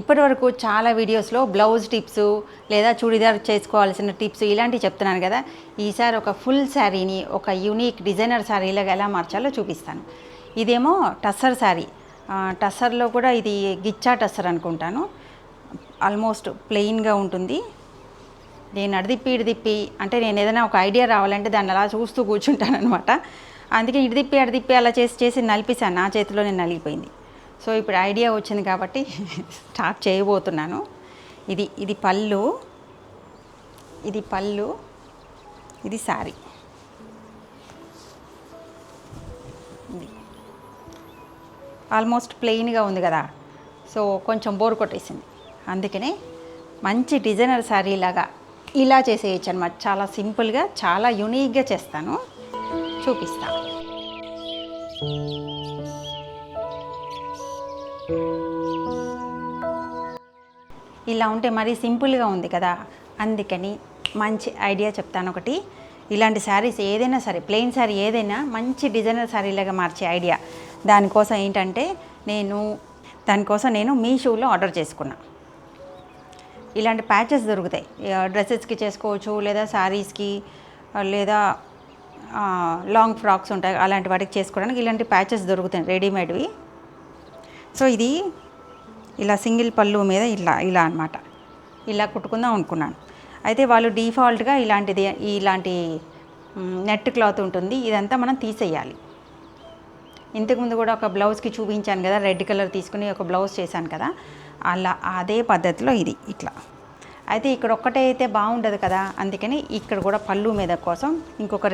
ఇప్పటివరకు చాలా వీడియోస్లో బ్లౌజ్ టిప్స్ లేదా చూడీదార్ చేసుకోవాల్సిన టిప్స్ ఇలాంటివి చెప్తున్నాను కదా. ఈసారి ఒక ఫుల్ శారీని ఒక యూనిక్ డిజైనర్ శారీలాగా ఎలా మార్చాలో చూపిస్తాను. ఇదేమో టస్సర్ శారీ. టస్సర్లో కూడా ఇది గిచ్చా టస్సర్ అనుకుంటాను. ఆల్మోస్ట్ ప్లెయిన్గా ఉంటుంది. నేను ఇడిదిప్పి అంటే నేను ఏదైనా ఒక ఐడియా రావాలంటే దాన్ని అలా చూస్తూ కూర్చుంటాను అనమాట. అందుకే ఇడిదిప్పి అలా చేసి నలిపేసాను. నా చేతిలోనే నలిగిపోయింది. సో ఇప్పుడు ఐడియా వచ్చింది కాబట్టి స్టార్ట్ చేయబోతున్నాను. ఇది పళ్ళు, ఇది శారీ. ఇది ఆల్మోస్ట్ ప్లెయిన్గా ఉంది కదా, సో కొంచెం బోర్ కొట్టేసింది. అందుకనే మంచి డిజైనర్ శారీ లాగా ఇలా చేసేయచ్చు అనమాట. చాలా సింపుల్గా, చాలా యూనిక్గా చేస్తాను, చూపిస్తాను. ఇలా ఉంటే మరీ సింపుల్గా ఉంది కదా, అందుకని మంచి ఐడియా చెప్తాను ఒకటి. ఇలాంటి శారీస్ ఏదైనా సరే, ప్లెయిన్ శారీ ఏదైనా మంచి డిజైనర్ శారీలాగా మార్చే ఐడియా. దానికోసం ఏంటంటే నేను మీషోలో ఆర్డర్ చేసుకున్నా. ఇలాంటి ప్యాచెస్ దొరుకుతాయి. డ్రెస్సెస్కి చేసుకోవచ్చు, లేదా శారీస్కి, లేదా లాంగ్ ఫ్రాక్స్ ఉంటాయి, అలాంటి వాటికి చేసుకోవడానికి ఇలాంటి ప్యాచెస్ దొరుకుతాయి రెడీమేడ్వి. సో ఇది ఇలా సింగిల్ పళ్ళు మీద ఇలా అనమాట, ఇలా కుట్టుకుందాం అనుకున్నాను. అయితే వాళ్ళు డిఫాల్ట్గా ఇలాంటి నెట్ క్లాత్ ఉంటుంది. ఇదంతా మనం తీసేయాలి. ఇంతకుముందు కూడా ఒక బ్లౌజ్కి చూపించాను కదా, రెడ్ కలర్ తీసుకుని ఒక బ్లౌజ్ చేశాను కదా, అలా అదే పద్ధతిలో ఇది ఇట్లా. అయితే ఇక్కడ ఒక్కటే అయితే బాగుండదు కదా, అందుకని ఇక్కడ కూడా పళ్ళు మీద కోసం ఇంకొక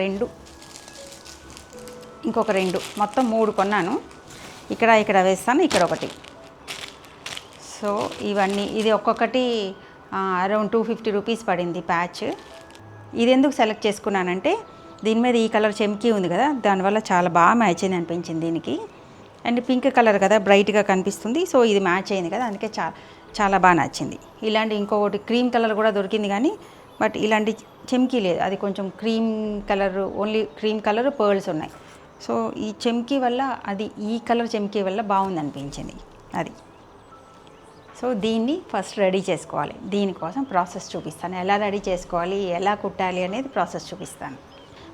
రెండు మొత్తం 3 కొన్నాను. ఇక్కడ వేస్తాను, ఇక్కడ ఒకటి. సో ఇవన్నీ ఇది ఒక్కొక్కటి అరౌండ్ 250 రూపీస్ పడింది ప్యాచ్. ఇది ఎందుకు సెలెక్ట్ చేసుకున్నానంటే దీని మీద ఈ కలర్ చెమ్కీ ఉంది కదా, దానివల్ల చాలా బాగా మ్యాచ్ అయింది అనిపించింది దీనికి. అండ్ పింక్ కలర్ కదా, బ్రైట్గా కనిపిస్తుంది. సో ఇది మ్యాచ్ అయింది కదా, అందుకే చాలా బాగా నచ్చింది. ఇలాంటి ఇంకొకటి క్రీమ్ కలర్ కూడా దొరికింది కానీ, బట్ ఇలాంటి చెమ్కీ లేదు. అది కొంచెం cream colour, only cream colour pearls ఉన్నాయి. సో ఈ చెమ్కీ వల్ల ఈ కలర్ చెమ్కీ వల్ల బాగుంది అనిపించింది అది. సో దీన్ని ఫస్ట్ రెడీ చేసుకోవాలి. దీనికోసం ప్రాసెస్ చూపిస్తాను, ఎలా రెడీ చేసుకోవాలి, ఎలా కుట్టాలి అనేది ప్రాసెస్ చూపిస్తాను.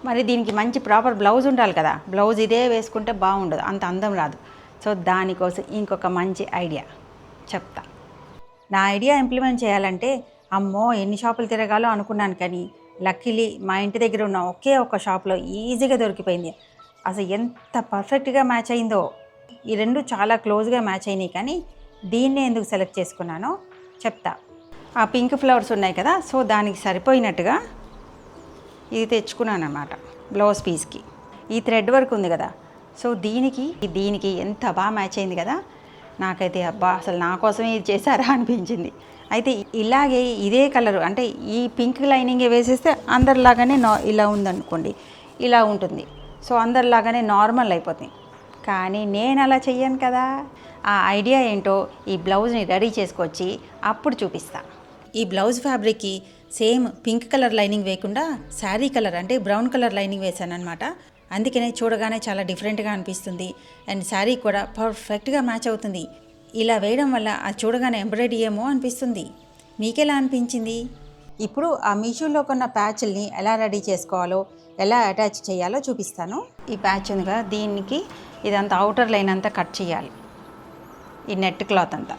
మరి దీనికి మంచి ప్రాపర్ బ్లౌజ్ ఉండాలి కదా. బ్లౌజ్ ఇదే వేసుకుంటే బాగుండదు, అంత అందం రాదు. సో దానికోసం ఇంకొక మంచి ఐడియా చెప్తా. నా ఐడియా ఇంప్లిమెంట్ చేయాలంటే అమ్మో ఎన్ని షాపులు తిరగాలో అనుకున్నాను, కానీ లక్కీలీ మా ఇంటి దగ్గర ఉన్న ఒకే ఒక షాప్లో ఈజీగా దొరికిపోయింది. అసలు ఎంత పర్ఫెక్ట్గా మ్యాచ్ అయిందో. ఈ రెండు చాలా క్లోజ్గా మ్యాచ్ అయినాయి, కానీ దీన్నే ఎందుకు సెలెక్ట్ చేసుకున్నానో చెప్తా. ఆ పింక్ ఫ్లవర్స్ ఉన్నాయి కదా, సో దానికి సరిపోయినట్టుగా ఇది తెచ్చుకున్నాను అన్నమాట బ్లౌజ్ పీస్కి. ఈ థ్రెడ్ వర్క్ ఉంది కదా, సో దీనికి ఎంత బాగా మ్యాచ్ అయింది కదా. నాకైతే అబ్బా అసలు నా కోసమే ఇది చేశారా అనిపించింది. అయితే ఇలాగే ఇదే కలరు అంటే ఈ పింక్ లైనింగే వేసేస్తే అందరిలాగానే ఇలా ఉందనుకోండి, ఇలా ఉంటుంది. సో అందరిలాగానే నార్మల్ అయిపోతుంది. కానీ నేను అలా చెయ్యను కదా. ఆ ఐడియా ఏంటో ఈ బ్లౌజ్ని రెడీ చేసుకొచ్చి అప్పుడు చూపిస్తా. ఈ బ్లౌజ్ ఫ్యాబ్రిక్కి సేమ్ పింక్ కలర్ లైనింగ్ వేయకుండా శారీ కలర్ అంటే బ్రౌన్ కలర్ లైనింగ్ వేసాను అనమాట. అందుకనే చూడగానే చాలా డిఫరెంట్గా అనిపిస్తుంది. అండ్ శారీ కూడా పర్ఫెక్ట్గా మ్యాచ్ అవుతుంది. ఇలా వేయడం వల్ల అది చూడగానే ఎంబ్రాయిడరీ ఏమో అనిపిస్తుంది. మీకెలా అనిపించింది? ఇప్పుడు ఆ మీషోలో కొన్న ప్యాచ్ల్ని ఎలా రెడీ చేసుకోవాలో, ఎలా అటాచ్ చేయాలో చూపిస్తాను. ఈ ప్యాచ్ ఉంది కదా, దీనికి ఇదంతా అవుటర్ లైన్ అంతా కట్ చేయాలి, ఈ నెట్ క్లాత్ అంతా.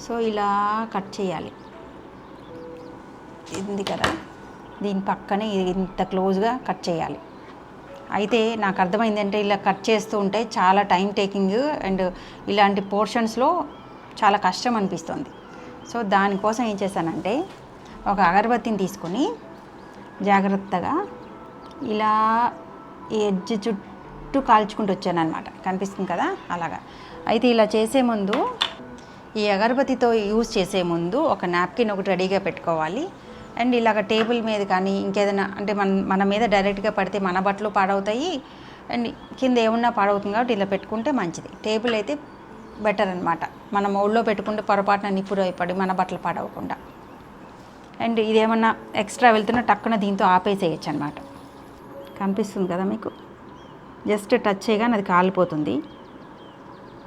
సో ఇలా కట్ చేయాలి. ఇది కదా, దీని పక్కనే ఇంత క్లోజ్గా కట్ చేయాలి. అయితే నాకు అర్థమైంది అంటే ఇలా కట్ చేస్తూ ఉంటే చాలా టైం టేకింగ్ అండ్ ఇలాంటి పోర్షన్స్లో చాలా కష్టం అనిపిస్తుంది. సో దానికోసం ఏం చేశానంటే ఒక అగరబత్తిని తీసుకొని జాగ్రత్తగా ఇలా ఈ ఎడ్జ్ చుట్టూ కాల్చుకుంటూ వచ్చాను అనమాట. కనిపిస్తుంది కదా అలాగా. అయితే ఇలా చేసే ముందు, ఈ అగరబత్తితో యూజ్ చేసే ముందు ఒక నాప్కిన్ ఒకటి రెడీగా పెట్టుకోవాలి. అండ్ ఇలాగ టేబుల్ మీద కానీ ఇంకేదైనా అంటే మన మీద డైరెక్ట్గా పడితే మన బట్టలు పాడవుతాయి, అండ్ కింద ఏమన్నా పాడవుతుంది. కాబట్టి ఇలా పెట్టుకుంటే మంచిది. టేబుల్ అయితే బెటర్ అనమాట. మనం ఒళ్ళో పెట్టుకుంటే పొరపాటున నిప్పులు అయిపడి మన బట్టలు పాడవకుండా. అండ్ ఇదేమన్నా ఎక్స్ట్రా వెళ్తున్నా టక్కున దీంతో ఆపేసేయచ్చు అనమాట. కనిపిస్తుంది కదా మీకు, జస్ట్ టచ్ చేయగానే అది కాలిపోతుంది.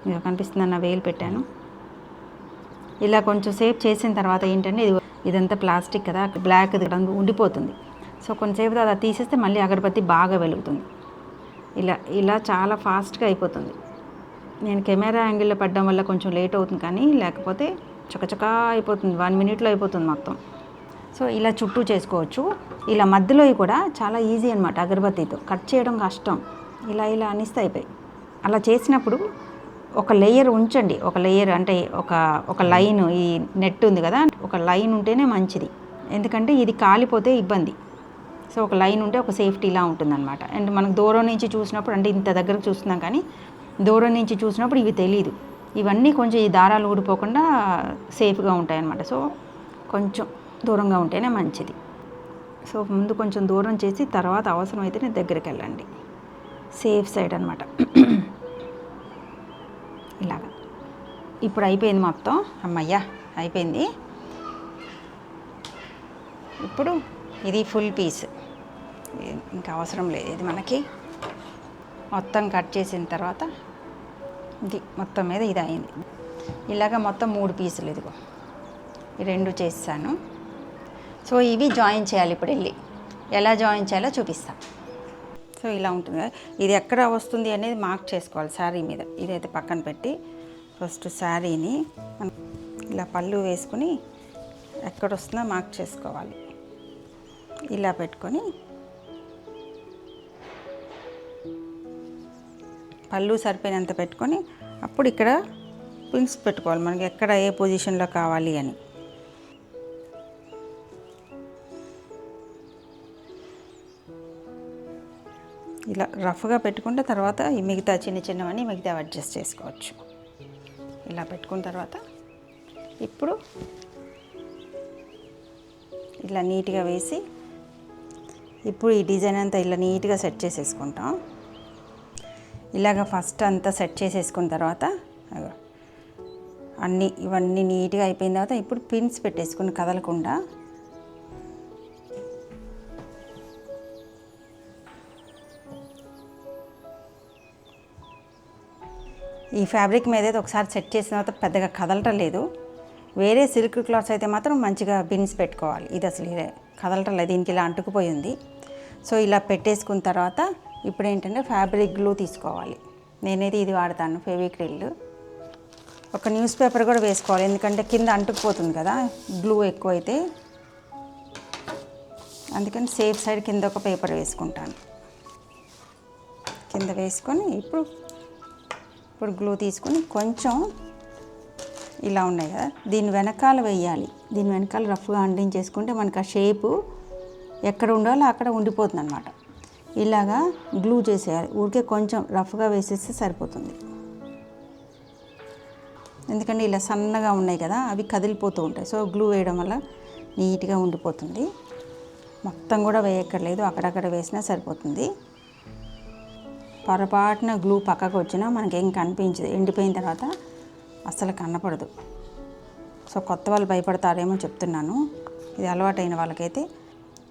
మీకు కనిపిస్తుందన్న వేలు పెట్టాను. ఇలా కొంచెం సేపు చేసిన తర్వాత ఏంటంటే ఇదంతా ప్లాస్టిక్ కదా, బ్లాక్ రంగు ఉండిపోతుంది. సో కొంచెంసేపు అలా తీసేస్తే మళ్ళీ అగరబత్తి బాగా వెలుగుతుంది. ఇలా చాలా ఫాస్ట్గా అయిపోతుంది. నేను కెమెరా యాంగిల్లో పడడం వల్ల కొంచెం లేట్ అవుతుంది, కానీ లేకపోతే చకచకా అయిపోతుంది, 1 minute అయిపోతుంది మొత్తం. సో ఇలా చుట్టూ చేసుకోవచ్చు. ఇలా మధ్యలో కూడా చాలా ఈజీ అనమాట. అగరబత్తితో కట్ చేయడం కష్టం. ఇలా అనిస్తే అయిపోయి. అలా చేసినప్పుడు ఒక లేయర్ ఉంచండి. ఒక లేయర్ అంటే ఒక లైన్, ఈ నెట్ ఉంది కదా, ఒక లైన్ ఉంటేనే మంచిది. ఎందుకంటే ఇది కాలిపోతే ఇబ్బంది. సో ఒక లైన్ ఉంటే ఒక సేఫ్టీలా ఉంటుందన్నమాట. అండ్ మనకు దూరం నుంచి చూసినప్పుడు, అంటే ఇంత దగ్గరకు చూస్తున్నాం కానీ దూరం నుంచి చూసినప్పుడు ఇవి తెలీదు. ఇవన్నీ కొంచెం ఈ దారాలు ఊడిపోకుండా సేఫ్గా ఉంటాయన్నమాట. సో కొంచెం దూరంగా ఉంటేనే మంచిది. సో ముందు కొంచెం దూరం చేసి తర్వాత అవసరమైతేనే దగ్గరికి వెళ్ళండి. సేఫ్ సైడ్ అనమాట. ఇలాగా ఇప్పుడు అయిపోయింది మొత్తం. అమ్మయ్యా అయిపోయింది. ఇప్పుడు ఇది ఫుల్ పీస్, ఇంకా అవసరం లేదు. ఇది మనకి మొత్తం కట్ చేసిన తర్వాత ఇది మొత్తం మీద ఇది అయింది. ఇలాగ మొత్తం 3 పీసులు, ఇదిగో ఈ 2 చేస్తాను. సో ఇవి జాయిన్ చేయాలి. ఇప్పుడు వెళ్ళి ఎలా జాయిన్ చేయాలో చూపిస్తాను. సో ఇలా ఉంటుంది కదా. ఇది ఎక్కడ వస్తుంది అనేది మార్క్ చేసుకోవాలి శారీ మీద. ఇదైతే పక్కన పెట్టి ఫస్ట్ శారీని ఇలా పళ్ళు వేసుకుని ఎక్కడ వస్తుందో మార్క్ చేసుకోవాలి. ఇలా పెట్టుకొని పళ్ళు సరిపోయినంత పెట్టుకొని అప్పుడు ఇక్కడ పిన్స్ పెట్టుకోవాలి. మనకి ఎక్కడ ఏ పొజిషన్లో కావాలి అని. ఇలా రఫ్గా పెట్టుకుంటే తర్వాత ఈ మిగతా చిన్నవన్నీ మిగతా అడ్జస్ట్ చేసుకోవచ్చు. ఇలా పెట్టుకున్న తర్వాత ఇప్పుడు ఇలా నీట్గా వేసి ఇప్పుడు ఈ డిజైన్ అంతా ఇలా నీట్గా సెట్ చేసేసుకుంటాం. ఇలాగ ఫస్ట్ అంతా సెట్ చేసేసుకున్న తర్వాత ఇవన్నీ నీట్గా అయిపోయిన తర్వాత ఇప్పుడు పిన్స్ పెట్టేసుకుని కదలకుండా ఈ ఫ్యాబ్రిక్ మీద అయితే ఒకసారి సెట్ చేసిన తర్వాత పెద్దగా కదలటం లేదు. వేరే సిల్క్ క్లాత్స్ అయితే మాత్రం మంచిగా పిన్స్ పెట్టుకోవాలి. ఇది అసలు కదలటం లేదు, దీనికి ఇలా అంటుకుపోయి ఉంది. సో ఇలా పెట్టేసుకున్న తర్వాత ఇప్పుడు ఏంటంటే ఫ్యాబ్రిక్ గ్లూ తీసుకోవాలి. నేనైతే ఇది వాడతాను, ఫెవిక్రిల్. ఒక న్యూస్ పేపర్ కూడా వేసుకోవాలి, ఎందుకంటే కింద అంటుకుపోతుంది కదా గ్లూ ఎక్కువైతే. అందుకని సేఫ్ సైడ్ కింద ఒక పేపర్ వేసుకుంటాను. కింద వేసుకొని ఇప్పుడు గ్లూ తీసుకొని కొంచెం ఇలా ఉన్నాయి కదా, దీని వెనకాల వేయాలి. దీని వెనకాల రఫ్గా అంటించేసుకుంటే మనకు ఆ షేపు ఎక్కడ ఉండాలో అక్కడ ఉండిపోతుంది అనమాట. ఇలాగా గ్లూ చేసేయాలి. ఊరికే కొంచెం రఫ్గా వేసేస్తే సరిపోతుంది. ఎందుకంటే ఇలా సన్నగా ఉన్నాయి కదా, అవి కదిలిపోతూ ఉంటాయి. సో గ్లూ వేయడం వల్ల నీట్గా ఉండిపోతుంది. మొత్తం కూడా వేయక్కర్లేదు, అక్కడక్కడ వేసినా సరిపోతుంది. పొరపాటున గ్లూ పక్కకు వచ్చినా మనకేం కనిపించదు. ఎండిపోయిన తర్వాత అస్సలు కనపడదు. సో కొత్త వాళ్ళు భయపడతారేమో చెప్తున్నాను. ఇది అలవాటైన వాళ్ళకైతే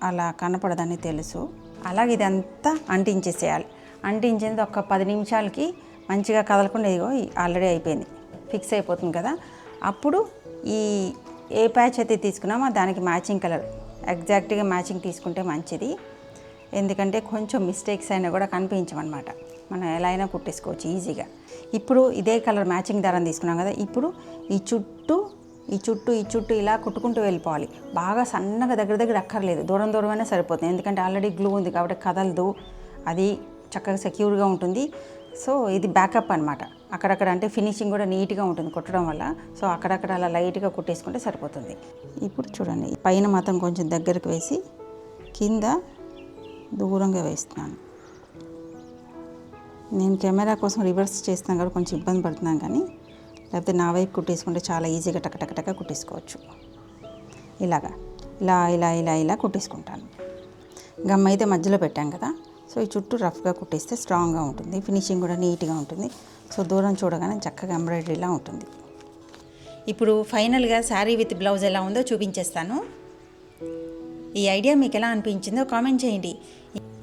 అలా కనపడదని తెలుసు. అలాగే ఇదంతా అంటించేసేయాలి. అంటించేది ఒక 10 నిమిషాలకి మంచిగా కదలకుండా ఇదిగో ఆల్రెడీ అయిపోయింది, ఫిక్స్ అయిపోతుంది కదా. అప్పుడు ఏ ప్యాచ్ అయితే తీసుకున్నామో దానికి మ్యాచింగ్ కలర్ ఎగ్జాక్ట్గా మ్యాచింగ్ తీసుకుంటే మంచిది. ఎందుకంటే కొంచెం మిస్టేక్స్ అయినా కూడా కనిపించమన్నమాట. మనం ఎలా అయినా కుట్టేసుకోవచ్చు ఈజీగా. ఇప్పుడు ఇదే కలర్ మ్యాచింగ్ దారం తీసుకున్నాం కదా, ఇప్పుడు ఈ చుట్టూ ఇలా కుట్టుకుంటూ వెళ్ళిపోవాలి. బాగా సన్నగా దగ్గర అక్కర్లేదు, దూరమైనా సరిపోతుంది. ఎందుకంటే ఆల్రెడీ గ్లూ ఉంది కాబట్టి కదలదు, అది చక్కగా సెక్యూర్గా ఉంటుంది. సో ఇది బ్యాకప్ అనమాట. అక్కడక్కడ అంటే ఫినిషింగ్ కూడా నీట్గా ఉంటుంది కుట్టడం వల్ల. సో అక్కడక్కడ అలా లైట్గా కుట్టేసుకుంటే సరిపోతుంది. ఇప్పుడు చూడండి, పైన మాత్రం కొంచెం దగ్గరకు వేసి కింద దూరంగా వేస్తున్నాను. నేను కెమెరా కోసం రివర్స్ చేస్తున్నాను కాబట్టి కొంచెం ఇబ్బంది పడుతున్నాను, కానీ లేకపోతే నా వైపు కుట్టేసుకుంటే చాలా ఈజీగా టక కుట్టేసుకోవచ్చు. ఇలా కుట్టేసుకుంటాను. గమ్ అయితే మధ్యలో పెట్టాం కదా, సో ఈ చుట్టూ రఫ్గా కుట్టేస్తే స్ట్రాంగ్గా ఉంటుంది, ఫినిషింగ్ కూడా నీట్గా ఉంటుంది. సో దూరం చూడగానే చక్కగా ఎంబ్రాయిడరీలా ఉంటుంది. ఇప్పుడు ఫైనల్గా శారీ విత్ బ్లౌజ్ ఎలా ఉందో చూపించేస్తాను. ఈ ఐడియా మీకు ఎలా అనిపించిందో కామెంట్ చేయండి.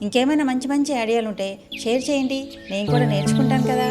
ఇంకేమైనా మంచి ఐడియాలు ఉంటే షేర్ చేయండి, నేను కూడా నేర్చుకుంటాను కదా.